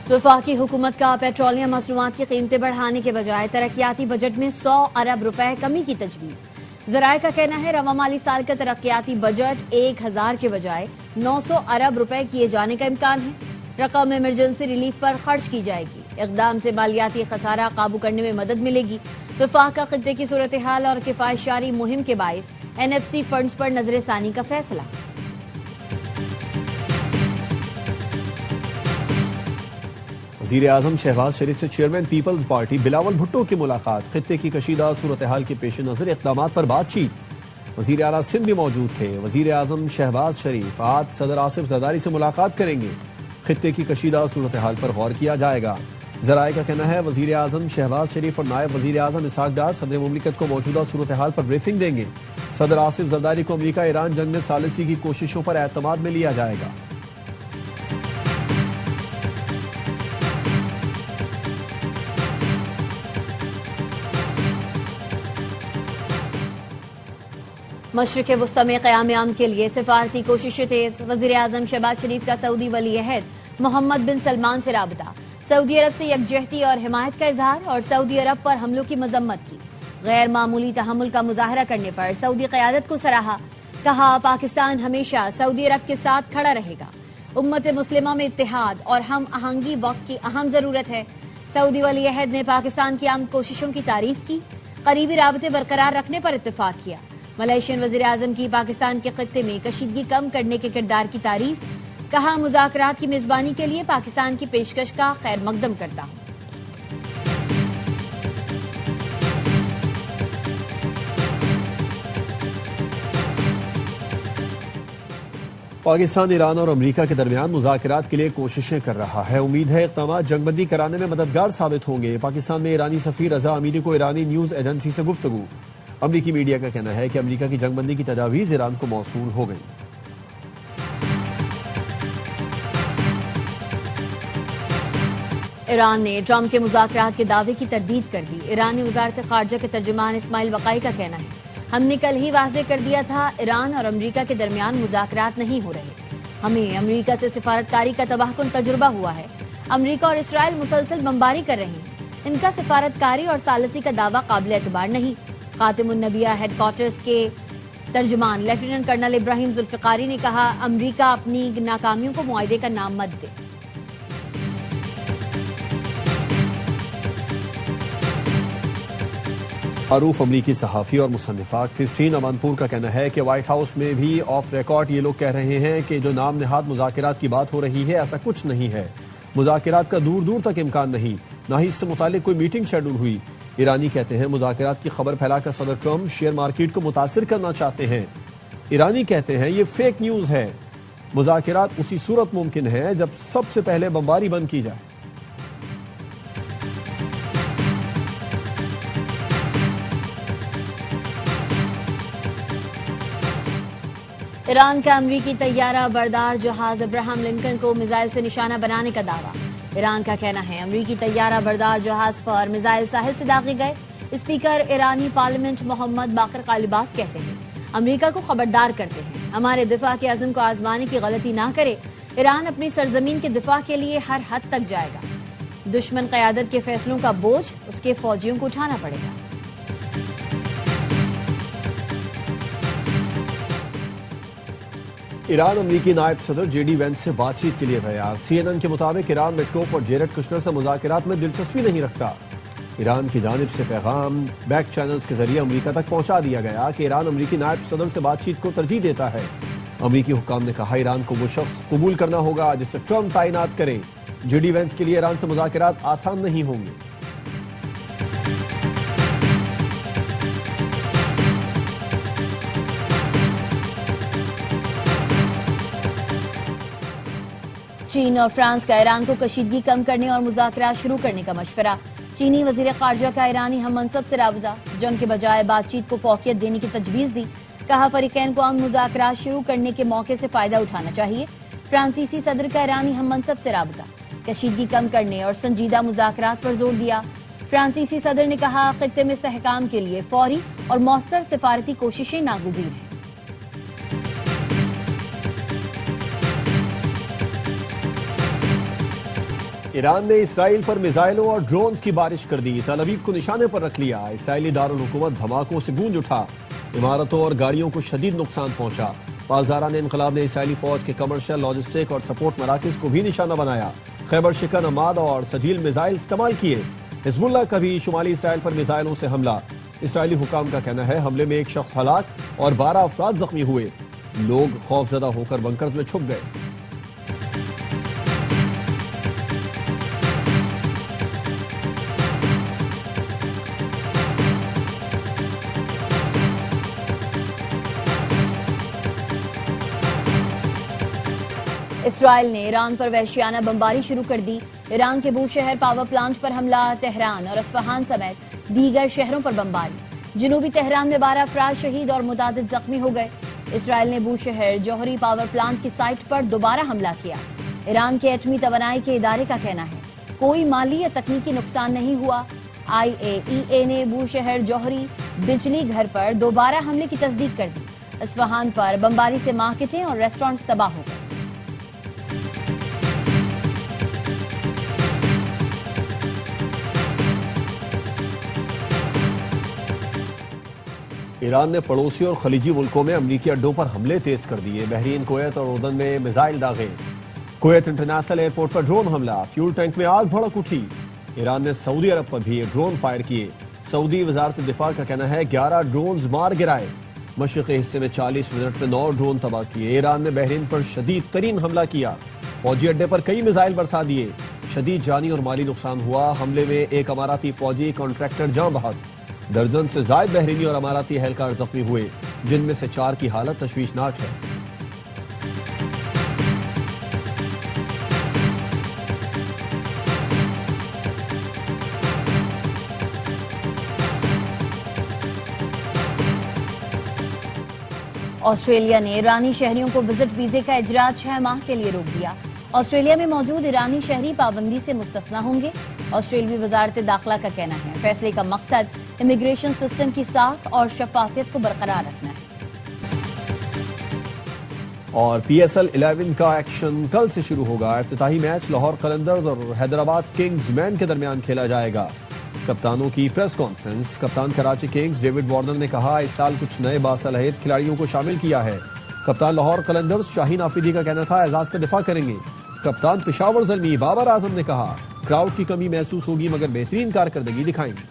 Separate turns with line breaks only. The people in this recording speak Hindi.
वफाकी हुकूमत का पेट्रोलियम मसनूआत की कीमतें बढ़ाने के बजाय तरक्याती बजट में 100 अरब रुपए कमी की तजवीज। जराये का कहना है रवा माली साल का तरक्याती बजट 1000 के बजाय 900 अरब रुपए किए जाने का इम्कान है। रकम इमरजेंसी रिलीफ पर खर्च की जाएगी। इकदाम से मालियाती खसारा काबू करने में मदद मिलेगी। वफाक खित्ते की सूरत हाल और किफायतशारी मुहिम के बाइस NFC फंड्स पर नजरसानी का फैसला।
वज़ीर आज़म शहबाज शरीफ से chairman Peoples Party Bilawal Bhutto की मुलाकात। खित्ते की कशीदा सूरत हाल के पेश नजर इक़दामात पर बातचीत। वज़ीर आला सिंध भी मौजूद थे। वज़ीर आज़म शहबाज शरीफ आज सदर आसिफ ज़रदारी से मुलाकात करेंगे। खित्ते की कशीदा सूरत हाल पर गौर किया जाएगा। ज़राए का कहना है वज़ीर आज़म शहबाज शरीफ और नायब वज़ीर आज़म इसहाक डार सदर मुमलिकत को मौजूदा सूरत हाल पर ब्रीफिंग देंगे। सदर आसिफ ज़रदारी को अमरीका ईरान जंग में सालिसी की कोशिशों पर एतमाद में लिया जाएगा।
मशरिक़ वुस्ता में क़याम अमन के लिए सिफारती कोशिशें तेज। वज़ीर आज़म शहबाज शरीफ का सऊदी वली अहद मोहम्मद बिन सलमान से राबता। सऊदी अरब से यकजहती और हिमायत का इजहार और सऊदी अरब पर हमलों की मजम्मत की। गैर मामूली तहम्मुल का मुजाहरा करने पर सऊदी क़यादत को सराहा। कहा पाकिस्तान हमेशा सऊदी अरब के साथ खड़ा रहेगा। उम्मत मुस्लिमा में इत्तेहाद और हम आहंगी वक्त की अहम जरूरत है। सऊदी वली अहद ने पाकिस्तान की आम कोशिशों की तारीफ की। करीबी राबते बरकरार रखने पर इत्तेफाक किया। मलेशियन वज़ीर आज़म की पाकिस्तान के खित्ते में कशीदगी कम करने के किरदार की तारीफ। कहा मुज़ाकरात की मेजबानी के लिए पाकिस्तान की पेशकश का खैर मकदम करता हूं।
पाकिस्तान ईरान और अमरीका के दरमियान मुज़ाकरात के लिए कोशिशें कर रहा है। उम्मीद है इक़दाम जंगबंदी कराने में मददगार साबित होंगे। पाकिस्तान में ईरानी सफ़ीर रज़ा अमीरी को ईरानी न्यूज़ एजेंसी से गुफ्तगू। अमरीकी मीडिया का कहना है कि अमरीका की जंगबंदी की तजावीज़ ईरान को मौसूल हो गई।
ईरान ने ट्रंप के मुज़ाकरात के दावे की तरदीद कर दी। ईरानी वज़ारत ख़ारजा के तर्जुमान इस्माइल वक़ाई का कहना है हमने कल ही वाज़े कर दिया था ईरान और अमरीका के दरमियान मुज़ाकरात नहीं हो रहे। हमें अमरीका से सिफारतकारी का तबाहकुन तजुर्बा हुआ है। अमरीका और इसराइल मुसलसल बमबारी कर रहे हैं। इनका सिफारतकारी और सालसी का दावा काबिल एतबार नहीं। खातिमुन नबिया हेडक्वार्टर्स के तर्जुमान लेफ्टिनेंट कर्नल इब्राहिम जुल्फ़िकारी ने कहा अमरीका अपनी नाकामियों को मुआहदे का नाम मत दे।
मारूफ अमरीकी सहाफ़ी और मुसन्निफा क्रिस्टीन अमानपुर का कहना है कि व्हाइट हाउस में भी ऑफ रिकॉर्ड ये लोग कह रहे हैं कि जो नाम नेहाद मुज़ाकरात की बात हो रही है ऐसा कुछ नहीं है। मुज़ाकरात का दूर दूर तक इम्कान नहीं, ना ही इससे मुतालिक कोई मीटिंग शेड्यूल हुई। ईरानी कहते हैं मुज़ाकरात की खबर फैलाकर सदर ट्रंप शेयर मार्केट को मुतासिर करना चाहते हैं। ईरानी कहते हैं ये फेक न्यूज़ है। मुज़ाकरात उसी सूरत मुमकिन है जब सबसे पहले बमबारी बंद की जाए।
ईरान का अमरीकी तैयारा बरदार जहाज अब्राहम लिंकन को मिसाइल से निशाना बनाने का दावा। ईरान का कहना है अमरीकी तैयारा बरदार जहाज पर मिसाइल साहिल से दागे गए। स्पीकर ईरानी पार्लियामेंट मोहम्मद बाकर कालिबाफ कहते हैं अमरीका को खबरदार करते हैं हमारे दिफा के अज़म को आजमाने की गलती ना करे। ईरान अपनी सरजमीन के दिफा के लिए हर हद तक जाएगा। दुश्मन क़यादत के फैसलों का बोझ उसके फौजियों को उठाना पड़ेगा।
ईरान अमरीकी नायब सदर JD वेंस से बातचीत के लिए तैयार। CNN के मुताबिक ईरान मेटकोफ और जेरेड कुशनर से मुज़ाकरात में दिलचस्पी नहीं रखता। ईरान की जानिब से पैगाम बैक चैनल्स के जरिए अमरीका तक पहुंचा दिया गया कि ईरान अमरीकी नायब सदर से बातचीत को तरजीह देता है। अमरीकी हुक्काम ने कहा ईरान को वो शख्स कबूल करना होगा जिससे ट्रंप तैनात करें। JD वेंस के लिए ईरान से मुज़ाकरात आसान नहीं होंगे।
चीन और फ्रांस का ईरान को कशीदगी कम करने और मुज़ाकरात शुरू करने का मशवरा। चीनी वज़ीर ख़ारजा का ईरानी हम मनसब से राबता। जंग के बजाय बातचीत को फौकियत देने की तजवीज़ दी। कहा फरीकैन को अमन मुज़ाकरात शुरू करने के मौके से फायदा उठाना चाहिए। फ्रांसीसी सदर का ईरानी हम मनसब से राबता। कशीदगी कम करने और संजीदा मुज़ाकरात पर जोर दिया। फ्रांसीसी सदर ने कहा खित्ते में इस्तेहकाम के लिए फौरी और मौसर सिफारती कोशिशें नागुज़ीर हैं।
ईरान ने इसराइल पर मिसाइलों और ड्रोन्स की बारिश कर दी। तल अवीव को निशाने पर रख लिया। इसराइली दारुल हुकूमत धमाकों से गूंज उठा। इमारतों और गाड़ियों को शदीद नुकसान पहुंचा। पासदारान इंकलाब ने इसराइली फौज के कमर्शियल, लॉजिस्टिक और सपोर्ट मराकज को भी निशाना बनाया। खैबर शिकन, अमाद और सजील मिसाइल इस्तेमाल किए। हिजबुल्लाह का भी शुमाली इसराइल पर मिसाइलों से हमला। इसराइली हुकाम का कहना है हमले में एक शख्स हलाक और 12 अफराद जख्मी हुए। लोग खौफजदा होकर बंकर्स में छुप गए।
इसराइल ने ईरान पर वहशियाना बमबारी शुरू कर दी। ईरान के बूशहर पावर प्लांट पर हमला। तेहरान और अस्फहान समेत दीगर शहरों पर बमबारी। जनूबी तेहरान में 12 अफराद शहीद और मुतादिद जख्मी हो गए। इसराइल ने बूशहर जौहरी पावर प्लांट की साइट पर दोबारा हमला किया। ईरान के एटमी तवानाई के इदारे का कहना है कोई माली या तकनीकी नुकसान नहीं हुआ। IAEA ने बूशहर जौहरी बिजली घर पर दोबारा हमले की तस्दीक कर दी। अस्फहान पर बमबारी से मार्केटें और रेस्टोरेंट्स तबाह हो गए।
ईरान ने पड़ोसी और खलीजी मुल्कों में अमरीकी अड्डों पर हमले तेज कर दिए। बहरीन, कुवैत और उर्दन में मिसाइल दागे। कुवैत इंटरनेशनल एयरपोर्ट पर ड्रोन हमला। फ्यूल टैंक में आग भड़क उठी। ईरान ने सऊदी अरब पर भी ड्रोन फायर किए। सऊदी वजारत दिफा का कहना है 11 ड्रोन मार गिराए। मशरिकी हिस्से में 40 मिनट में 9 ड्रोन तबाह किए। ईरान ने बहरीन पर शदीद तरीन हमला किया। फौजी अड्डे पर कई मिसाइल बरसा दिए। शदीद जानी और माली नुकसान हुआ। हमले में एक अमाराती फौजी कॉन्ट्रैक्टर जाँ बहक। दर्जन से जायद बहरीनी और अमाराती एहलकार जख्मी हुए, जिनमें से 4 की हालत तशवीशनाक है।
ऑस्ट्रेलिया ने ईरानी शहरियों को विजिट वीजे का इजरा 6 माह के लिए रोक दिया। ऑस्ट्रेलिया में मौजूद ईरानी शहरी पाबंदी से मुस्तस्ना होंगे। ऑस्ट्रेलियाई वजारत दाखिला का कहना है फैसले का मकसद इमिग्रेशन सिस्टम की साख और शफाफियत को बरकरार रखना है।
और PSL 11 का एक्शन कल से शुरू होगा। इफ्तिताही मैच लाहौर कलंदर्स और हैदराबाद किंग्स मैन के दरमियान खेला जाएगा। कप्तानों की प्रेस कॉन्फ्रेंस। कप्तान कराची किंग्स डेविड वार्नर ने कहा इस साल कुछ नए बासलाहियत खिलाड़ियों को शामिल किया है। कप्तान लाहौर कलंदर्स शाहीन आफरीदी का कहना था एजाज का दिफा करेंगे। कप्तान पेशावर ज़ल्मी बाबर आजम ने कहा क्राउड की कमी महसूस होगी मगर बेहतरीन कारकर्दगी दिखाएंगे।